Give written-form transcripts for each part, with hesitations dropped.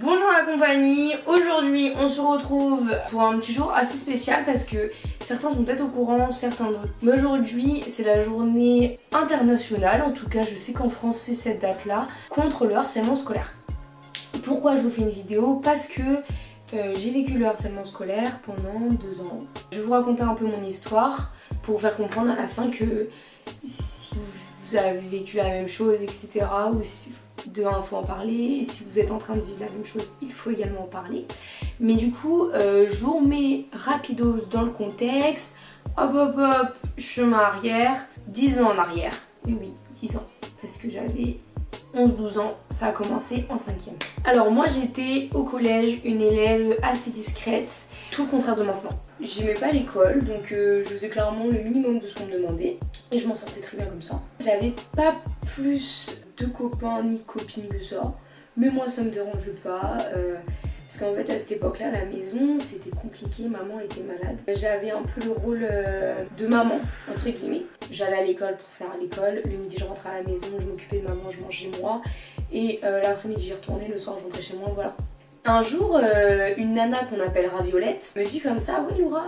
Bonjour la compagnie, aujourd'hui on se retrouve pour un petit jour assez spécial parce que certains sont peut-être au courant, certains non. Mais aujourd'hui c'est la journée internationale, en tout cas je sais qu'en France c'est cette date là, contre le harcèlement scolaire. Pourquoi je vous fais une vidéo? Parce que j'ai vécu le harcèlement scolaire pendant 2 ans. Je vais vous raconter un peu mon histoire pour faire comprendre à la fin que si vous avez vécu la même chose, etc. ou si de un, il faut en parler, et si vous êtes en train de vivre la même chose, il faut également en parler. Mais du coup, je vous remets rapidos dans le contexte. Hop hop hop, chemin arrière, 10 ans en arrière. Oui, 10 ans. Parce que j'avais 11-12 ans, ça a commencé en 5e. Alors moi j'étais au collège une élève assez discrète, tout le contraire de maintenant. J'aimais pas l'école, donc je faisais clairement le minimum de ce qu'on me demandait. Et je m'en sortais très bien comme ça. J'avais pas plus de copains ni copines que ça, mais moi ça me dérangeait pas. Parce qu'en fait à cette époque-là, à la maison, c'était compliqué, maman était malade. J'avais un peu le rôle de maman, entre guillemets. J'allais à l'école pour faire l'école, le midi je rentrais à la maison, je m'occupais de maman, je mangeais moi. Et l'après-midi j'y retournais, le soir je rentrais chez moi, voilà. Un jour, une nana qu'on appellera Violette me dit comme ça: oui Laura,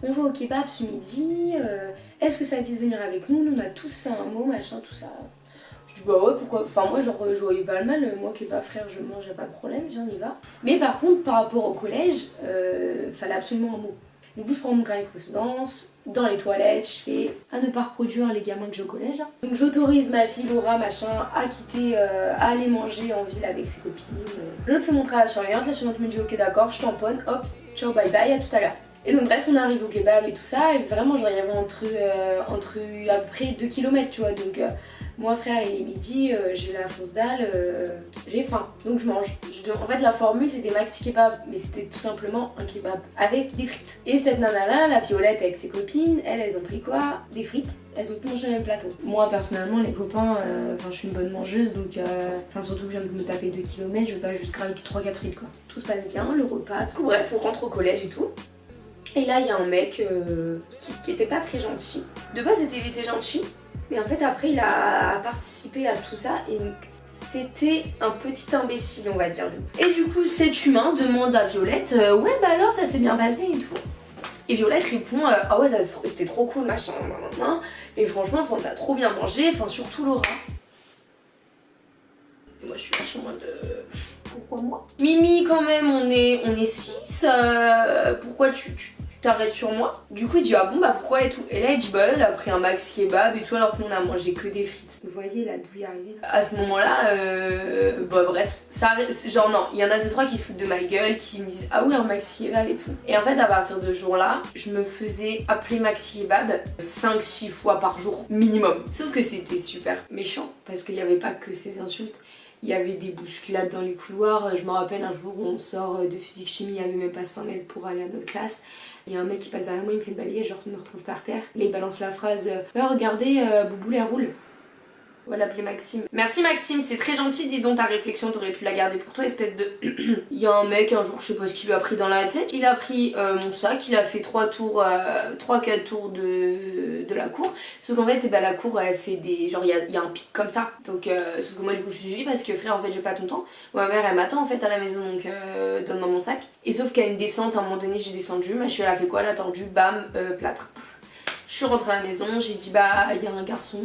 on va au kebab ce midi, est-ce que ça te dit de venir avec nous? Nous on a tous fait un mot, machin, tout ça. Je dis bah ouais, pourquoi, enfin moi genre je voyais pas le mal, moi qui est pas frère je mange, y'a pas de problème, viens on y va. Mais par contre par rapport au collège, fallait absolument un mot. Du coup je prends mon carnet de correspondance, dans les toilettes, je fais à ne pas reproduire les gamins que j'ai au collège. Donc j'autorise ma fille Laura machin à quitter, à aller manger en ville avec ses copines. Je fais montrer à la surveillante me dit ok d'accord, je tamponne, hop, ciao bye bye, à tout à l'heure. Et donc bref on arrive au kebab et tout ça, et vraiment genre il y avait entre à peu près 2 km tu vois, donc moi frère il est midi, j'ai la fonce dalle, j'ai faim, donc je mange. En fait la formule c'était maxi kebab, mais c'était tout simplement un kebab avec des frites. Et cette nana là, la Violette avec ses copines, elles ont pris quoi? Des frites. Elles ont tout mangé le même plateau. Moi personnellement les copains, je suis une bonne mangeuse, donc surtout que je viens de me taper 2 km, je vais pas juste craquer 3-4 frites quoi. Tout se passe bien, le repas, tout. Bref on rentre au collège et tout. Et là il y a un mec qui était pas très gentil. De base il était gentil, mais en fait après il a participé à tout ça et donc c'était un petit imbécile on va dire. Et du coup cet humain demande à Violette ouais bah alors ça s'est bien passé et tout. Et Violette répond ah ouais c'était trop cool machin, et franchement on a trop bien mangé, enfin surtout Laura. Et moi je suis là sur moi de pourquoi moi? Mimi quand même on est 6, pourquoi tu t'arrêtes sur moi? Du coup il dit ah bon bah pourquoi et tout. Et là il dit bah elle a pris un max kebab et tout alors qu'on a mangé que des frites. Vous voyez là d'où il est arrivé là. À ce moment là, bah bref, ça genre non, il y en a 2-3 qui se foutent de ma gueule, qui me disent ah oui un max kebab et tout. Et en fait à partir de ce jour là, je me faisais appeler max kebab 5-6 fois par jour minimum. Sauf que c'était super méchant parce qu'il n'y avait pas que ces insultes. Il y avait des bousculades dans les couloirs. Je me rappelle un jour où on sort de physique chimie, il n'y avait même pas 5 mètres pour aller à notre classe. Il y a un mec qui passe derrière moi, il me fait une balayette, je me retrouve par terre. Là il balance la phrase regardez, Boubou elle roule. On va l'appeler Maxime. Merci Maxime, c'est très gentil, dis donc ta réflexion, t'aurais pu la garder pour toi, espèce de... Il y a un mec un jour, je sais pas ce qu'il lui a pris dans la tête, il a pris mon sac, il a fait 3-4 tours de la cour, sauf qu'en fait la cour elle fait des... genre il y a un pic comme ça, donc sauf que moi du coup je suis suivie parce que frère en fait j'ai pas ton temps, ma mère elle m'attend en fait à la maison donc donne-moi mon sac, et sauf qu'à une descente à un moment donné j'ai descendu, ma cheville elle a fait quoi, elle a tendu, bam, plâtre. Je suis rentrée à la maison, j'ai dit bah il y a un garçon,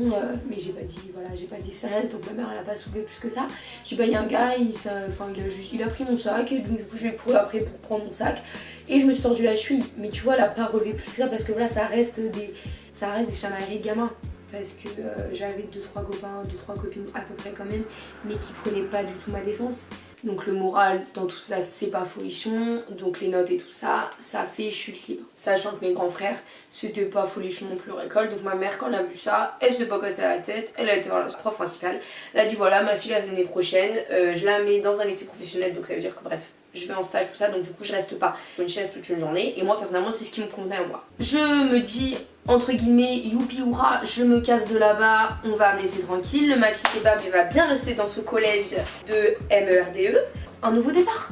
mais j'ai pas dit CRS, donc ma mère elle a pas soulevé plus que ça. J'ai dit bah il y a un gars, il a pris mon sac, et donc du coup je vais courir après pour prendre mon sac et je me suis tordu la cheville. Mais tu vois elle a pas relevé plus que ça parce que voilà ça reste des chamailleries de gamins. Parce que j'avais 2-3 copains, 2-3 copines à peu près quand même, mais qui prenaient pas du tout ma défense. Donc le moral dans tout ça c'est pas folichon, donc les notes et tout ça, ça fait chute libre. Sachant que mes grands frères c'était pas folichon non plus leur école, donc ma mère quand elle a vu ça, elle s'est pas cassée la tête, elle a été voir la prof principale, elle a dit voilà ma fille l'année prochaine, je la mets dans un lycée professionnel, donc ça veut dire que bref, je vais en stage tout ça, donc du coup je reste pas sur une chaise toute une journée, et moi personnellement c'est ce qui me convenait à moi. Je me dis entre guillemets youpi oura, je me casse de là-bas, on va me laisser tranquille, le maxi kebab il va bien rester dans ce collège de MERDE. Un nouveau départ,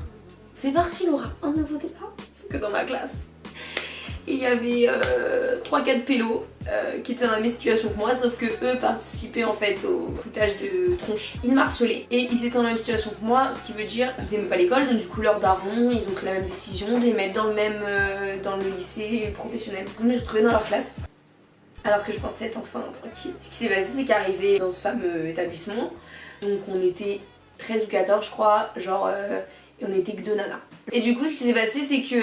c'est parti Laura, un nouveau départ, c'est que dans ma classe. il y avait 3-4 pélos qui étaient dans la même situation que moi, sauf que eux participaient en fait au foutage de tronche. Ils m'harcelaient et ils étaient dans la même situation que moi, ce qui veut dire ils aimaient pas l'école, donc du coup leur daron, ils ont pris la même décision de les mettre dans le lycée professionnel. Donc je me suis retrouvée dans leur classe. Alors que je pensais être enfin tranquille. Ce qui s'est passé, c'est qu'arrivé dans ce fameux établissement, donc on était 13 ou 14 je crois, genre, et on était que 2 nanas. Et du coup ce qui s'est passé, c'est que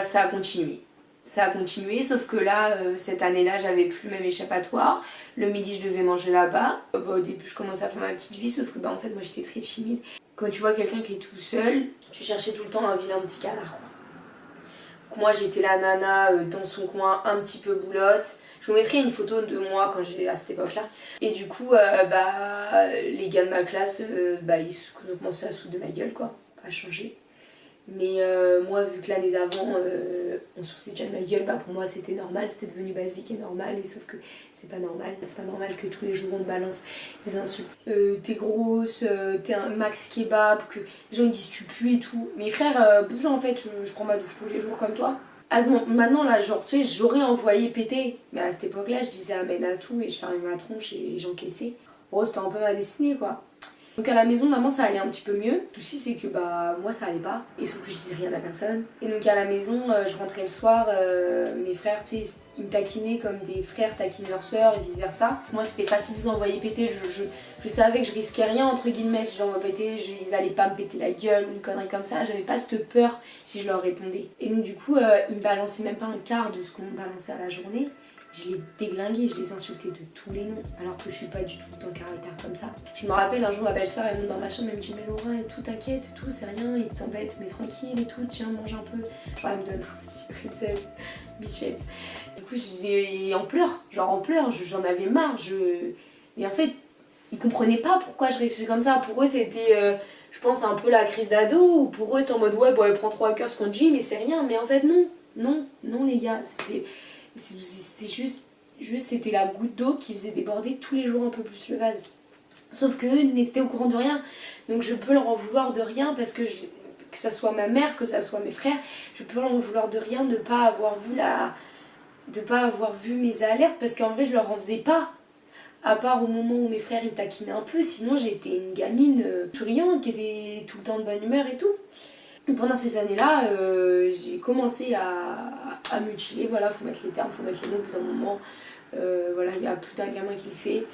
ça a continué. Ça a continué, sauf que là, cette année-là, j'avais plus le même échappatoire. Le midi, je devais manger là-bas. Au début, je commençais à faire ma petite vie, sauf que en fait, moi j'étais très timide. Quand tu vois quelqu'un qui est tout seul, tu cherchais tout le temps un vilain petit canard, quoi. Moi, j'étais la nana dans son coin, un petit peu boulotte. Je vous mettrai une photo de moi quand j'étais à cette époque-là. Et du coup, les gars de ma classe, ils ont commencé à se foutre de ma gueule, quoi. Pas changer. Mais moi, vu que l'année d'avant, on se foutait déjà de ma gueule, pour moi c'était normal, c'était devenu basique et normal. Et sauf que c'est pas normal. C'est pas normal que tous les jours on te balance des insultes. T'es grosse, t'es un max kebab, que les gens ils disent tu pues et tout. Mes frères, bouge en fait, je prends ma douche tous les jours comme toi. Maintenant là, genre tu sais, j'aurais envoyé péter. Mais à cette époque-là, je disais amen à tout et je fermais ma tronche et j'encaissais. Oh, c'était un peu ma destinée, quoi. Donc à la maison, maman, ça allait un petit peu mieux. Le souci, c'est que moi, ça allait pas. Et sauf que je disais rien à personne. Et donc à la maison, je rentrais le soir, mes frères, tu sais, ils me taquinaient comme des frères taquinent leurs sœurs et vice versa. Moi, c'était facile de les envoyer péter. Je savais que je risquais rien, entre guillemets, si je les envoyais péter. Ils allaient pas me péter la gueule ou une connerie comme ça. J'avais pas cette peur si je leur répondais. Et donc du coup, ils me balançaient même pas un quart de ce qu'on me balançait à la journée. Je les déglinguais, je les insultais de tous les noms, alors que je suis pas du tout d'un caractère comme ça. Je me rappelle un jour, ma belle-sœur, elle monte dans ma chambre, elle me dit mais Laura, et tout, t'inquiète, et tout, c'est rien, il t'embête, mais tranquille et tout, tiens, mange un peu. Genre elle me donne un petit pretzel, bichette. Du coup, j'étais en pleurs, j'en avais marre, Mais en fait, ils comprenaient pas pourquoi je réagissais comme ça. Pour eux, c'était, je pense, un peu la crise d'ado, ou pour eux, c'était en mode ouais, elle prend trop à cœur ce qu'on dit, mais c'est rien. Mais en fait, non, les gars, c'était juste c'était la goutte d'eau qui faisait déborder tous les jours un peu plus le vase. Sauf qu'eux n'étaient au courant de rien. Donc je peux leur en vouloir de rien parce que ça soit ma mère, que ça soit mes frères, je peux leur en vouloir de rien de pas avoir vu mes alertes parce qu'en vrai je leur en faisais pas. À part au moment où mes frères ils me taquinaient un peu, sinon j'étais une gamine souriante qui était tout le temps de bonne humeur et tout. Pendant ces années-là, j'ai commencé à mutiler, voilà, faut mettre les termes, faut mettre les mots au bout d'un moment, voilà, il y a plus d'un gamin qui le fait.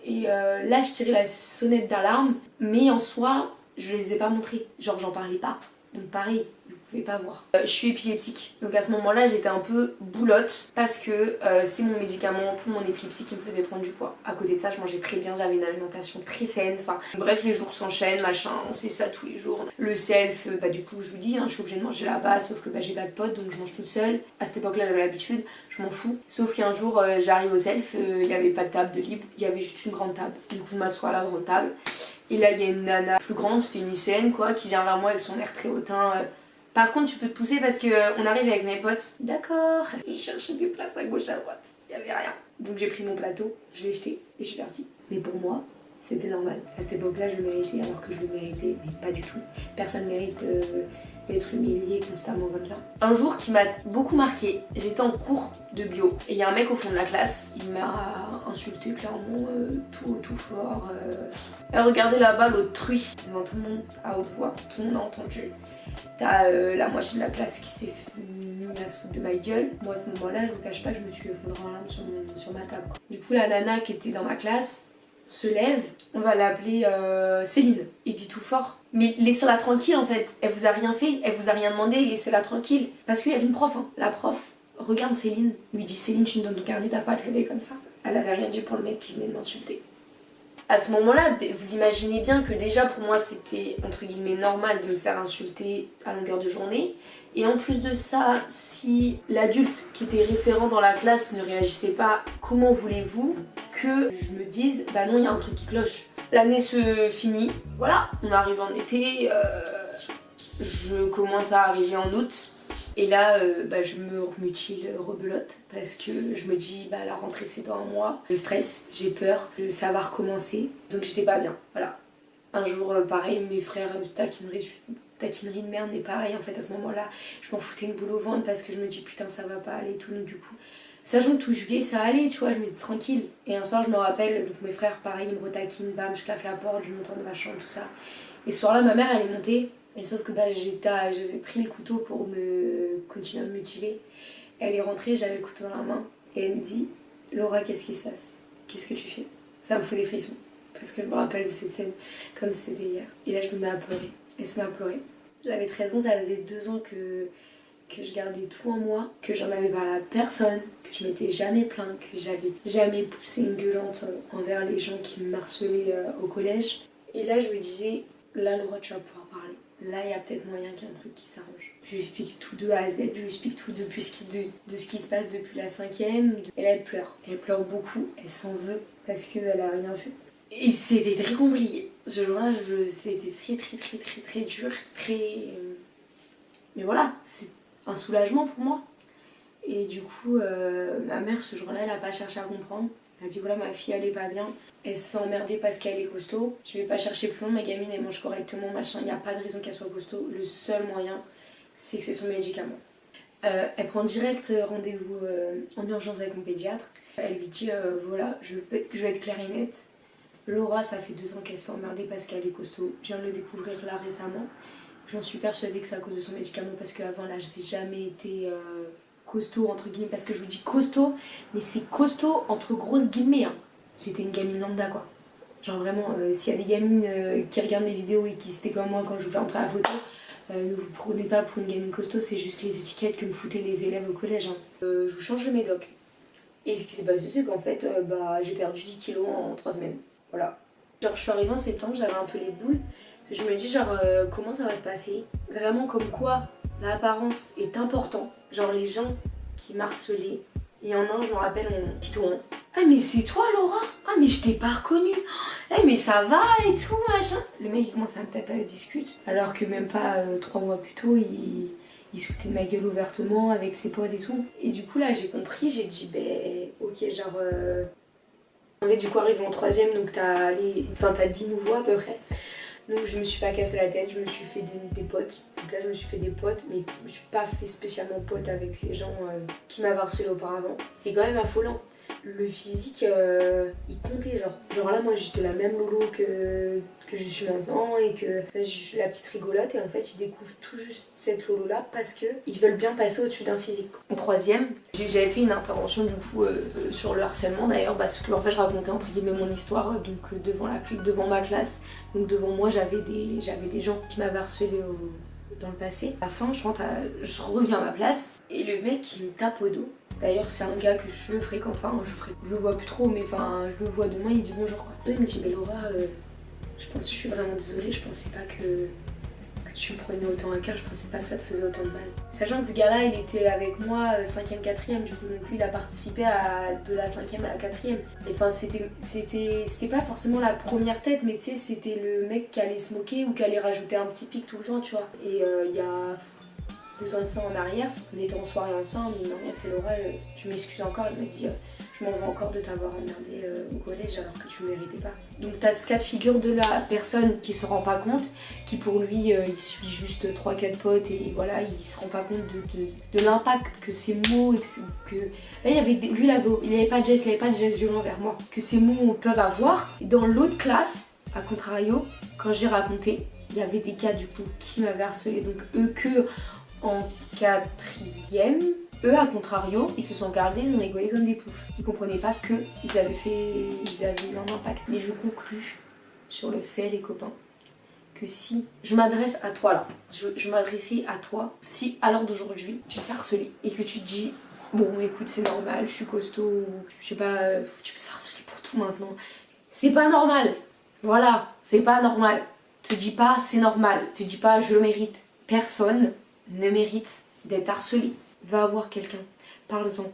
Et là, je tirais la sonnette d'alarme, mais en soi, je les ai pas montrés, genre j'en parlais pas. Donc pareil, vous pouvez pas voir. Je suis épileptique, donc à ce moment-là, j'étais un peu boulotte parce que c'est mon médicament pour mon épilepsie qui me faisait prendre du poids. À côté de ça, je mangeais très bien, j'avais une alimentation très saine, enfin bref, les jours s'enchaînent, machin, c'est ça tous les jours. Le self, du coup, je vous dis, je suis obligée de manger là-bas, sauf que j'ai pas de potes, donc je mange toute seule. À cette époque-là, j'avais l'habitude, je m'en fous. Sauf qu'un jour, j'arrive au self, il y avait pas de table de libre, il y avait juste une grande table. Du coup, je m'assois à la grande table. Et là, il y a une nana plus grande, c'était une lycéenne quoi, qui vient vers moi avec son air très hautain. Par contre, tu peux te pousser parce qu'on arrive avec mes potes. D'accord. Je cherchais des places à gauche, à droite. Il n'y avait rien. Donc j'ai pris mon plateau, je l'ai jeté et je suis partie. Mais pour moi, c'était normal. À cette époque-là, je le méritais alors que je le méritais, mais pas du tout. Personne mérite d'être humilié constamment comme ça. Un jour qui m'a beaucoup marqué, j'étais en cours de bio et il y a un mec au fond de la classe, il m'a insulté clairement tout fort. Regardez là-bas l'autre truie devant tout le monde à haute voix, tout le monde a entendu. T'as la moitié de la classe qui s'est mis à se foutre de ma gueule. Moi à ce moment-là, je vous cache pas, je me suis effondrée en larmes sur ma table, quoi. Du coup la nana qui était dans ma classe se lève, on va l'appeler Céline, et dit tout fort mais laissez-la tranquille en fait, elle vous a rien fait, elle vous a rien demandé, laissez-la tranquille. Parce qu'il y avait une prof, la prof regarde Céline, lui dit Céline, tu me donnes ton carnet, t'as pas à te lever comme ça. Elle avait rien dit pour le mec qui venait de m'insulter. À ce moment-là, vous imaginez bien que déjà pour moi c'était entre guillemets normal de me faire insulter à longueur de journée. Et en plus de ça, si l'adulte qui était référent dans la classe ne réagissait pas, comment voulez-vous que je me dise bah non, il y a un truc qui cloche. L'année se finit, voilà, on arrive en été, je commence à arriver en août. Et là, je me remutile rebelote parce que je me dis la rentrée c'est dans un mois. Je stresse, j'ai peur, ça va recommencer, donc j'étais pas bien, voilà. Un jour, pareil, mes frères taquineraient taquinerie de merde, mais pareil en fait à ce moment-là, je m'en foutais une boule au ventre parce que je me dis putain ça va pas aller et tout, donc du coup, sachant que tout juillet ça allait, tu vois, je me dis tranquille. Et un soir je me rappelle, donc mes frères pareil, ils me retaquinent, bam, je claque la porte, je monte dans ma chambre, tout ça. Et ce soir-là, ma mère elle est montée, et sauf que j'avais pris le couteau pour me continuer à me mutiler. Elle est rentrée, j'avais le couteau dans la main, et elle me dit Laura, qu'est-ce qui se passe? Qu'est-ce que tu fais? Ça me fout des frissons, parce que je me rappelle de cette scène comme si c'était hier. Et là je me mets à pleurer, elle se met à pleurer. J'avais 13 ans, ça faisait 2 ans que je gardais tout en moi, que j'en avais parlé à personne, que je m'étais jamais plaint, que j'avais jamais poussé une gueulante envers les gens qui me harcelaient au collège. Et là je me disais, là Laura tu vas pouvoir parler. Là il y a peut-être moyen qu'il y ait un truc qui s'arrange. Je lui explique tout de A à Z, je lui explique tout de ce qui se passe depuis la 5e. Et là elle pleure. Elle pleure beaucoup, elle s'en veut parce qu'elle a rien vu. Et c'était très compliqué. Ce jour-là, c'était très dur, mais voilà, c'est un soulagement pour moi. Et du coup, ma mère, ce jour-là, elle a pas cherché à comprendre. Elle a dit voilà, ma fille, elle est pas bien. Elle se fait emmerder parce qu'elle est costaud. Je vais pas chercher plus long, ma gamine, elle mange correctement, machin. Il n'y a pas de raison qu'elle soit costaud. Le seul moyen, c'est que c'est son médicament. Elle prend direct rendez-vous en urgence avec mon pédiatre. Elle lui dit voilà, je vais être claire et nette. Laura, ça fait 2 ans qu'elle se fait emmerder parce qu'elle est costaud. Je viens de le découvrir là récemment. J'en suis persuadée que c'est à cause de son médicament parce qu'avant là, j'avais jamais été costaud entre guillemets. Parce que je vous dis costaud, mais c'est costaud entre grosses guillemets. Hein. J'étais une gamine lambda quoi. Genre vraiment, s'il y a des gamines qui regardent mes vidéos et qui étaient comme moi quand je vous fais entrer la photo, ne vous prenez pas pour une gamine costaud, c'est juste les étiquettes que me foutaient les élèves au collège. Hein. Je vous change le médoc. Et ce qui s'est passé, c'est qu'en fait, j'ai perdu 10 kilos en 3 semaines. Voilà. Genre je suis arrivée en septembre, j'avais un peu les boules. Parce que je me dis genre comment ça va se passer? Vraiment comme quoi l'apparence est important. Genre les gens qui m'harcelaient. Il y en a un, je me rappelle, mon petit tour. Ah mais c'est toi Laura? Ah mais je t'ai pas reconnue. Ah mais ça va et tout machin. Le mec il commence à me taper à la discute. Alors que même pas 3 mois plus tôt il se foutait de ma gueule ouvertement avec ses potes et tout. Et du coup là j'ai compris, j'ai dit ok genre... En fait, du coup, arrivé en 3e, donc t'as 10 nouveaux à peu près. Donc je me suis pas cassé la tête, je me suis fait des potes. Donc là, je me suis fait des potes, mais je suis pas fait spécialement pote avec les gens qui m'avaient harcelé auparavant. C'est quand même affolant. Le physique, il comptait. Genre là, moi, j'étais la même lolo que je suis maintenant et que je suis la petite rigolote. Et en fait, ils découvrent tout juste cette lolo-là parce qu'ils veulent bien passer au-dessus d'un physique. En 3e, j'avais fait une intervention du coup sur le harcèlement d'ailleurs parce que en fait, je racontais entre guillemets mon histoire donc devant ma classe. Donc devant moi, j'avais des gens qui m'avaient harcelé dans le passé. À la fin, je reviens à ma place et le mec il me tape au dos. D'ailleurs, c'est un gars que je fréquente, je le vois plus trop, mais je le vois demain, il me dit bonjour quoi. Il me dit, mais Laura, je suis vraiment désolée, je pensais pas que tu me prenais autant à cœur, je pensais pas que ça te faisait autant de mal. Sachant que ce gars-là, il était avec moi 5e, 4e, du coup, donc lui, il a participé de la 5e à la 4e. Et enfin, c'était pas forcément la première tête, mais tu sais, c'était le mec qui allait se moquer ou qui allait rajouter un petit pic tout le temps, tu vois. Et il y a 2 ans de ça en arrière, on était en soirée ensemble, il m'a fait Laura, tu m'excuses encore, il m'a dit je m'en veux encore de t'avoir emmerdé au collège alors que tu ne méritais pas. Donc t'as ce cas de figure de la personne qui se rend pas compte, qui pour lui il suit juste 3-4 potes et voilà, il se rend pas compte de l'impact que ces mots, que là il avait pas de geste, violent vers moi, que ces mots peuvent avoir. Et dans l'autre classe, à contrario, quand j'ai raconté, il y avait des gars du coup qui m'avaient harcelé, donc eux que en 4e, eux à contrario, ils se sont gardés, ils ont rigolé comme des poufs. Ils comprenaient pas que ils avaient eu un impact. Mais je conclus sur le fait, les copains, que si je m'adresse à toi là, je m'adressais à toi, si à l'heure d'aujourd'hui tu te fais harceler et que tu te dis bon écoute c'est normal, je suis costaud, je sais pas, tu peux te faire harceler pour tout maintenant. C'est pas normal, voilà, c'est pas normal. Te dis pas c'est normal, te dis pas je le mérite. Personne ne mérite d'être harcelé. Va voir quelqu'un, parle-en.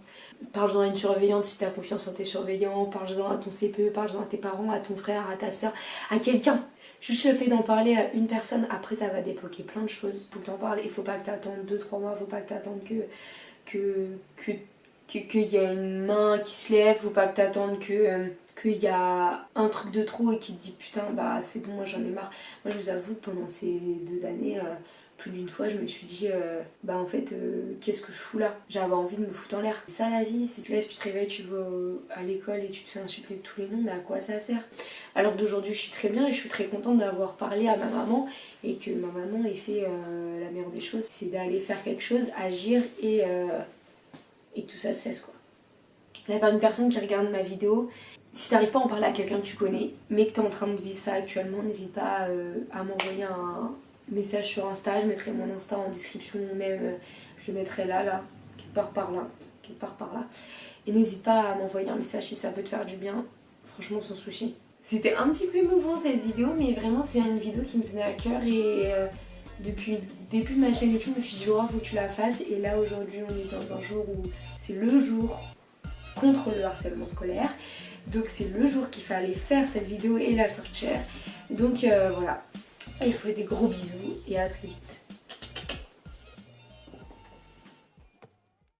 Parle-en à une surveillante si t'as confiance en tes surveillants, parle-en à ton CPE, parle-en à tes parents, à ton frère, à ta soeur, à quelqu'un. Juste le fait d'en parler à une personne, après ça va débloquer plein de choses. Faut que t'en parles, il faut pas que t'attendes 2-3 mois, faut pas que t'attendes qu'il y a une main qui se lève, faut pas que t'attendes que qu'il y a un truc de trop et qui te dit putain bah c'est bon, moi j'en ai marre. Moi je vous avoue que pendant ces 2 années, plus d'une fois je me suis dit bah en fait qu'est-ce que je fous là, j'avais envie de me foutre en l'air. C'est ça la vie, si tu te lèves, tu te réveilles, tu vas à l'école et tu te fais insulter de tous les noms, mais à quoi ça sert? Alors d'aujourd'hui je suis très bien et je suis très contente d'avoir parlé à ma maman et que ma maman ait fait la meilleure des choses, c'est d'aller faire quelque chose, agir et que tout ça cesse quoi. Là par une personne qui regarde ma vidéo, si t'arrives pas à en parler à quelqu'un que tu connais mais que t'es en train de vivre ça actuellement, n'hésite pas à m'envoyer un message sur Insta, je mettrai mon Insta en description, même je le mettrai là, quelque part par là. Et n'hésite pas à m'envoyer un message si ça peut te faire du bien, franchement sans souci. C'était un petit peu émouvant cette vidéo, mais vraiment c'est une vidéo qui me tenait à cœur et depuis le début de ma chaîne YouTube, je me suis dit Laura, faut que tu la fasses. Et là aujourd'hui on est dans un jour où c'est le jour contre le harcèlement scolaire. Donc c'est le jour qu'il fallait faire cette vidéo et la sortir. Donc voilà, je vous fais des gros bisous et à très vite.